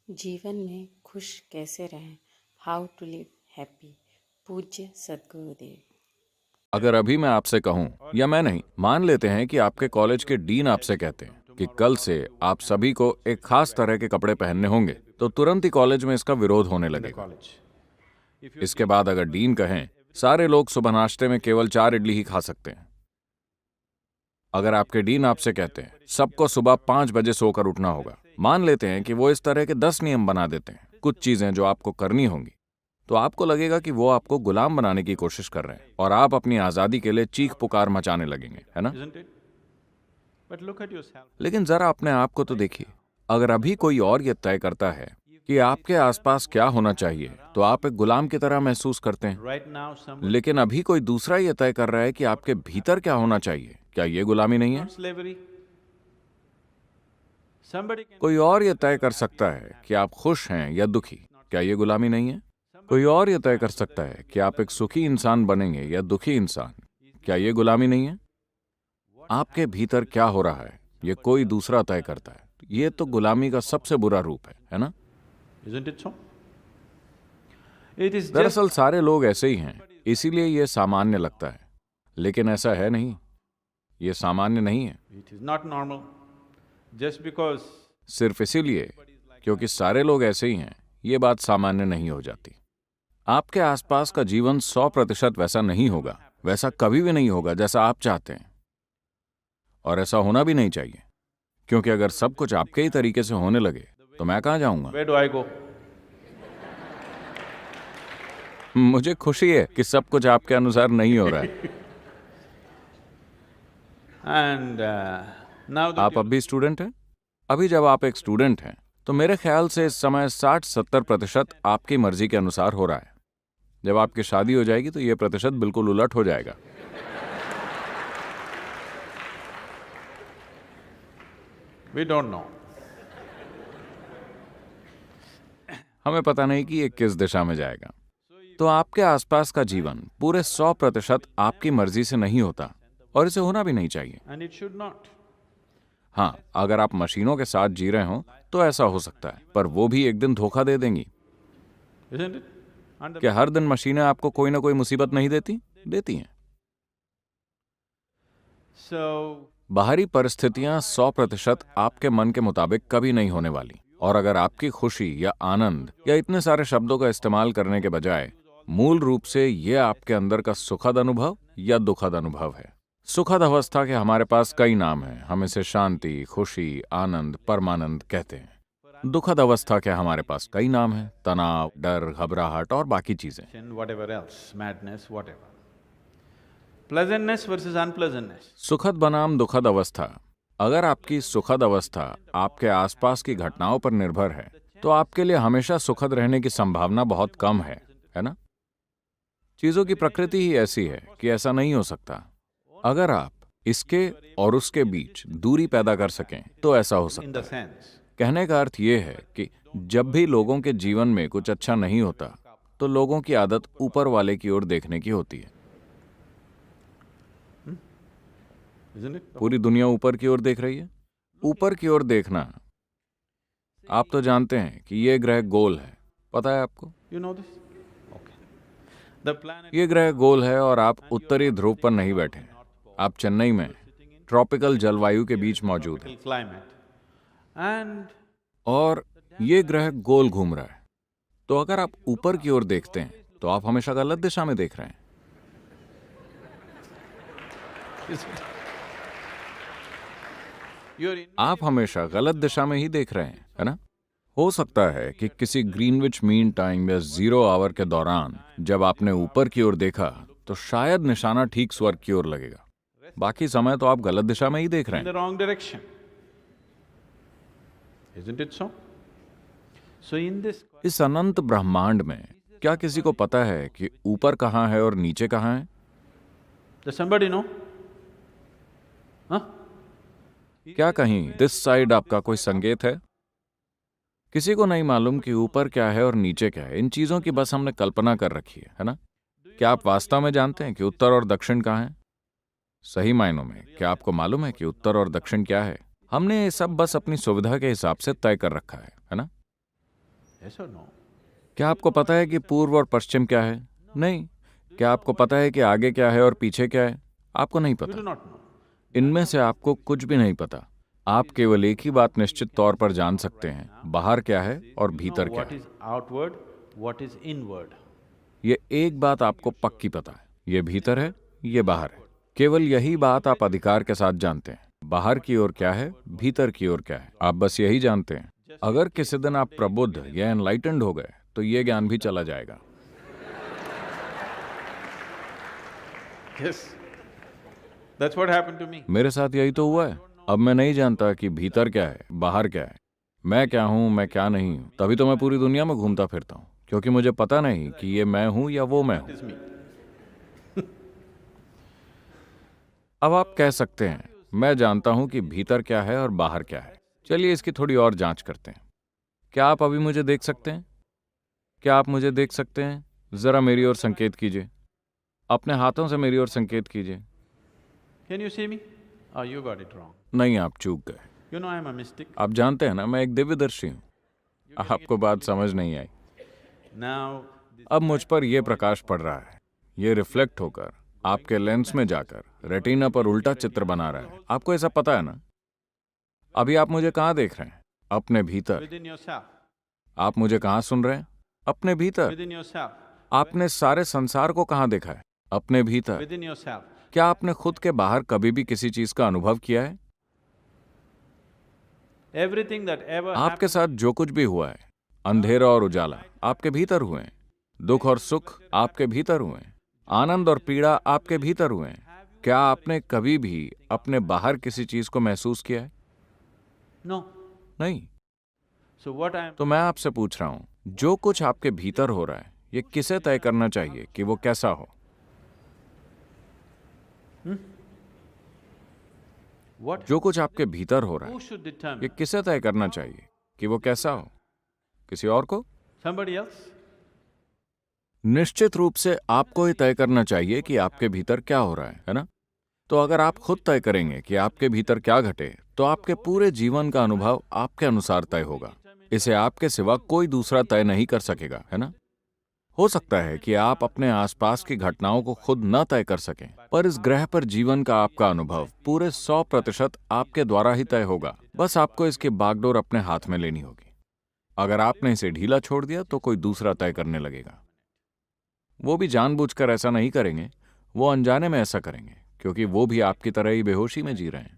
जीवन में खुश कैसे रहें, हाउ टू लिव हैप्पी। पूज्य सद्गुरुदेव। अगर अभी मैं आपसे कहूं, या मैं नहीं, मान लेते हैं कि आपके कॉलेज के डीन आपसे कहते हैं कि कल से आप सभी को एक खास तरह के कपड़े पहनने होंगे, तो तुरंत ही कॉलेज में इसका विरोध होने लगेगा। इसके बाद अगर डीन कहें सारे लोग सुबह नाश्ते में केवल 4 इडली ही खा सकते हैं। अगर आपके डीन आपसे कहते हैं सबको सुबह 5 बजे सोकर उठना होगा, मान लेते हैं कि वो इस तरह के 10 नियम बना देते हैं, कुछ चीजें जो आपको करनी होंगी, तो आपको लगेगा कि वो आपको गुलाम बनाने की कोशिश कर रहे हैं और आप अपनी आजादी के लिए चीख पुकार मचाने लगेंगे, है ना? लेकिन जरा अपने आप को तो देखिए। अगर अभी कोई और ये तय करता है कि आपके आसपास क्या होना चाहिए, तो आप एक गुलाम की तरह महसूस करते हैं। लेकिन अभी कोई दूसरा ये तय कर रहा है कि आपके भीतर क्या होना चाहिए, क्या ये गुलामी नहीं है? कोई और ये तय कर सकता है कि आप खुश हैं या दुखी, क्या ये गुलामी नहीं है? कोई और ये तय कर सकता है कि आप एक सुखी इंसान बनेंगे या दुखी इंसान, क्या ये गुलामी नहीं है? आपके भीतर क्या हो रहा है, ये कोई दूसरा तय करता है। ये तो गुलामी का सबसे बुरा रूप है ना? दरअसल सारे लोग ऐसे ही हैं, इसीलिए ये सामान्य लगता है, लेकिन ऐसा है नहीं। ये सामान्य नहीं है। सिर्फ इसीलिए क्योंकि सारे लोग ऐसे ही हैं, ये बात सामान्य नहीं हो जाती। आपके आसपास का जीवन 100% वैसा नहीं होगा, वैसा कभी भी नहीं होगा जैसा आप चाहते हैं, और ऐसा होना भी नहीं चाहिए, क्योंकि अगर सब कुछ आपके ही तरीके से होने लगे तो मैं कहां जाऊंगा? मुझे खुशी है कि सब कुछ आपके अनुसार नहीं हो रहा है। आप अब भी स्टूडेंट हैं? अभी जब आप एक स्टूडेंट हैं तो मेरे ख्याल से इस समय 60-70% आपकी मर्जी के अनुसार हो रहा है। जब आपकी शादी हो जाएगी तो यह प्रतिशत बिल्कुल उलट हो जाएगा। We don't know. हमें पता नहीं कि ये किस दिशा में जाएगा। तो आपके आसपास का जीवन पूरे 100% आपकी मर्जी से नहीं होता, और इसे होना भी नहीं चाहिए। हाँ, अगर आप मशीनों के साथ जी रहे हो तो ऐसा हो सकता है, पर वो भी एक दिन धोखा दे देंगी। क्या हर दिन मशीनें आपको कोई ना कोई मुसीबत नहीं देती? देती हैं। बाहरी परिस्थितियां 100% आपके मन के मुताबिक कभी नहीं होने वाली, और अगर आपकी खुशी या आनंद या इतने सारे शब्दों का इस्तेमाल करने के बजाय मूल रूप से ये आपके अंदर का सुखद अनुभव या दुखद अनुभव है। सुखद अवस्था के हमारे पास कई नाम हैं, हम इसे शांति, खुशी, आनंद, परमानंद कहते हैं। दुखद अवस्था के हमारे पास कई नाम हैं, तनाव, डर, घबराहट और बाकी चीजें। सुखद बनाम दुखद अवस्था। अगर आपकी सुखद अवस्था आपके आसपास की घटनाओं पर निर्भर है, तो आपके लिए हमेशा सुखद रहने की संभावना बहुत कम है ना? चीजों की प्रकृति ही ऐसी है कि ऐसा नहीं हो सकता। अगर आप इसके और उसके बीच दूरी पैदा कर सकें तो ऐसा हो सकता है। कहने का अर्थ यह है कि जब भी लोगों के जीवन में कुछ अच्छा नहीं होता, तो लोगों की आदत ऊपर वाले की ओर देखने की होती है। पूरी दुनिया ऊपर की ओर देख रही है। ऊपर की ओर देखना, आप तो जानते हैं कि यह ग्रह गोल है, पता है आपको? ये ग्रह गोल है और आप उत्तरी ध्रुव पर नहीं बैठे हैं, आप चेन्नई में ट्रॉपिकल जलवायु के बीच मौजूद हैं, और ये ग्रह गोल घूम रहा है। तो अगर आप ऊपर की ओर देखते हैं तो आप हमेशा गलत दिशा में देख रहे हैं। आप हमेशा गलत दिशा में ही देख रहे हैं, है ना? हो सकता है कि किसी ग्रीनविच मीन टाइम या 0 आवर के दौरान जब आपने ऊपर की ओर देखा तो शायद निशाना ठीक स्वर्ग की ओर लगेगा, बाकी समय तो आप गलत दिशा में ही देख रहे हैं। इस अनंत ब्रह्मांड में क्या किसी को पता है कि ऊपर कहां है और नीचे कहां है? क्या कहीं दिस साइड आपका कोई संकेत है? किसी को नहीं मालूम कि ऊपर क्या है और नीचे क्या है। इन चीजों की बस हमने कल्पना कर रखी है ना? क्या आप वास्तव में जानते हैं कि उत्तर और दक्षिण कहाँ है? सही मायनों में क्या आपको मालूम है कि उत्तर और दक्षिण क्या है? हमने ये सब बस अपनी सुविधा के हिसाब से तय कर रखा है ना? Yes or no? क्या आपको पता है कि पूर्व और पश्चिम क्या है? नहीं। क्या आपको पता है कि आगे क्या है और पीछे क्या है? आपको नहीं You do पता। not know. इनमें से आपको कुछ भी नहीं पता। आप केवल एक ही बात निश्चित तौर पर जान सकते हैं, बाहर क्या है और You know भीतर क्या what है। is outward, what is inward. ये एक बात आपको पक्की पता है, ये भीतर है, ये बाहर है। केवल यही बात आप अधिकार के साथ जानते हैं। बाहर की ओर क्या है, भीतर की ओर क्या है, आप बस यही जानते हैं। अगर किसी दिन आप प्रबुद्ध या एनलाइटेंड हो गए तो ये ज्ञान भी चला जाएगा। Yes. That's what happened to me. मेरे साथ यही तो हुआ है। अब मैं नहीं जानता कि भीतर क्या है, बाहर क्या है, मैं क्या हूं, मैं क्या नहीं हूं। तभी तो मैं पूरी दुनिया में घूमता फिरता हूं, क्योंकि मुझे पता नहीं कि ये मैं हूं या वो मैं हूं। It's me. अब आप कह सकते हैं, मैं जानता हूं कि भीतर क्या है और बाहर क्या है। चलिए इसकी थोड़ी और जांच करते हैं। क्या आप अभी मुझे देख सकते हैं? क्या आप मुझे देख सकते हैं? जरा मेरी ओर संकेत कीजिए। अपने हाथों से मेरी ओर संकेत कीजिए। Can you see me? Oh, you got it wrong. नहीं, आप चूक गए। You know I'm a mystic. आप जानते हैं ना, मैं एक दिव्यदर्शी हूं। आपको बात समझ नहीं आई। Now, अब मुझ पर यह प्रकाश पड़ रहा है, ये रिफ्लेक्ट होकर आपके लेंस में जाकर रेटिना पर उल्टा चित्र बना रहा है। आपको ऐसा पता है ना? अभी आप मुझे कहाँ देख रहे हैं? अपने भीतर। within yourself, आप मुझे कहाँ सुन रहे हैं? अपने भीतर। within yourself, आपने सारे संसार को कहाँ देखा है? अपने भीतर। within yourself. क्या आपने खुद के बाहर कभी भी किसी चीज का अनुभव किया है? Everything that ever आपके happened, साथ जो कुछ भी हुआ है, अंधेरा और उजाला आपके भीतर हुए हैं, दुख और सुख आपके भीतर हुए हैं, आनंद और पीड़ा आपके भीतर हुए हैं। क्या आपने कभी भी अपने बाहर किसी चीज को महसूस किया है? no. नहीं। So what I'm, तो मैं आपसे पूछ रहा हूं, जो कुछ आपके भीतर हो रहा है, ये किसे तय करना चाहिए कि वो कैसा हो? what, जो कुछ आपके भीतर हो रहा who है, should ये determine? किसे तय करना चाहिए कि वो कैसा हो? किसी और को? Somebody else? निश्चित रूप से आपको ही तय करना चाहिए कि आपके भीतर क्या हो रहा है ना? तो अगर आप खुद तय करेंगे कि आपके भीतर क्या घटे, तो आपके पूरे जीवन का अनुभव आपके अनुसार तय होगा। इसे आपके सिवा कोई दूसरा तय नहीं कर सकेगा, है ना? हो सकता है कि आप अपने आसपास की घटनाओं को खुद न तय कर सकें, पर इस ग्रह पर जीवन का आपका अनुभव पूरे 100% आपके द्वारा ही तय होगा। बस आपको इसकी बागडोर अपने हाथ में लेनी होगी। अगर आपने इसे ढीला छोड़ दिया तो कोई दूसरा तय करने लगेगा। वो भी जानबूझकर ऐसा नहीं करेंगे, वो अनजाने में ऐसा करेंगे, क्योंकि वो भी आपकी तरह ही बेहोशी में जी रहे हैं।